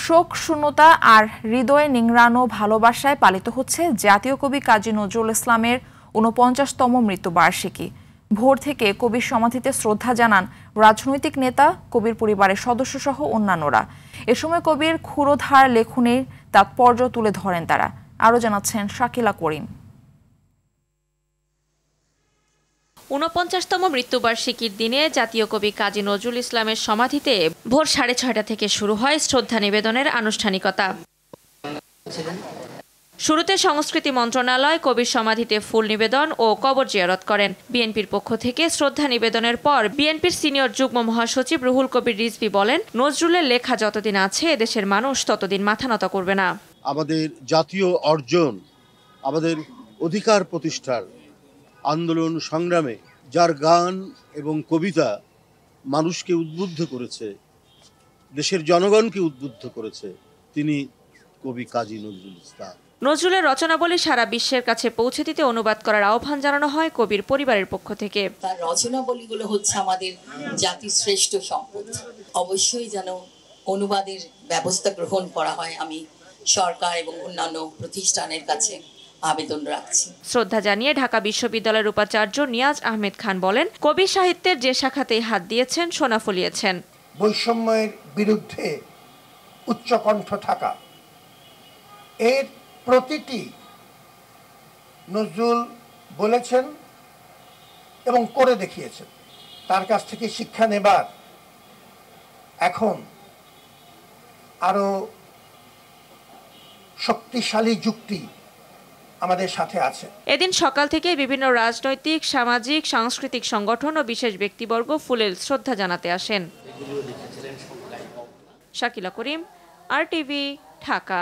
শোক শূন্যতা আর হৃদয়ে নিংড়ানো ভালোবাসায় পালিত হচ্ছে জাতীয় কবি কাজী নজরুল ইসলামের ৪৯তম মৃত্যুবার্ষিকী। ভোর থেকে কবির সমাধিতে শ্রদ্ধা জানান রাজনৈতিক নেতা, কবির পরিবারের সদস্যসহ অন্যান্যরা। এ সময় কবির ক্ষুরোধার লেখনীর তাৎপর্য তুলে ধরেন তারা। আরও জানাচ্ছেন শাকিলা করিম। ৪৯তম মৃত্যুবার্ষিকীর দিনে জাতীয় কবি কাজী নজরুল ইসলামের সমাধিতে ভোর ৬:৩০ থেকে শুরু হয় শ্রদ্ধা নিবেদনের আনুষ্ঠানিকতা। শুরুতে সংস্কৃতি মন্ত্রণালয় কবির সমাধিতে ফুল নিবেদন ও কবর জিয়ারত করেন। বিএনপির পক্ষ থেকে শ্রদ্ধা নিবেদনের পর বিএনপির সিনিয়র যুগ্ম মহাসচিব রুহুল কবির রিজভী বলেন, নজরুলের লেখা যতদিন আছে এদেশের মানুষ ততদিন মাথা নত করবে না। আমাদের জাতীয় অর্জন, আমাদের অধিকার প্রতিষ্ঠার আন্দোলন সংগ্রামে যার গান এবং কবিতা মানুষকে উদ্বুদ্ধ করেছে, দেশের জনগণকে উদ্বুদ্ধ করেছে, তিনি কবি কাজী নজরুল ইসলাম। নজরুলের রচনাবলী সারা বিশ্বের কাছে পৌঁছে দিতে অনুবাদ করার আহ্বান জানানো হয় কবির পরিবারের পক্ষ থেকে। তার রচনাবলীগুলো হচ্ছে আমাদের জাতির শ্রেষ্ঠ সম্পদ। অবশ্যই যেন অনুবাদের ব্যবস্থা গ্রহণ করা হয়। আমি সরকার এবং অন্যান্য প্রতিষ্ঠানের কাছে আবেদন রাখছি। শ্রদ্ধা জানিয়ে ঢাকা বিশ্ববিদ্যালয়ের উপাচার্য নিয়াজ আহমেদ খান বলেন, কবি সাহিত্যের যে শাখাতেই হাত দিয়েছেন সোনা ফলিয়েছেন। বৈষম্যের বিরুদ্ধে উচ্চকণ্ঠ থাকা, এর প্রতিটি নজরুল বলেছেন এবং করে দেখিয়েছেন। তার কাছ থেকে শিক্ষা নেবার এখন আরো শক্তিশালী যুক্তি আমাদের সাথে আছে। এদিন সকাল থেকে বিভিন্ন রাজনৈতিক, সামাজিক, সাংস্কৃতিক সংগঠন ও বিশেষ ব্যক্তিবর্গ ফুলেল শ্রদ্ধা জানাতে আসেন। শাকিলা করিম, RTV, ঢাকা।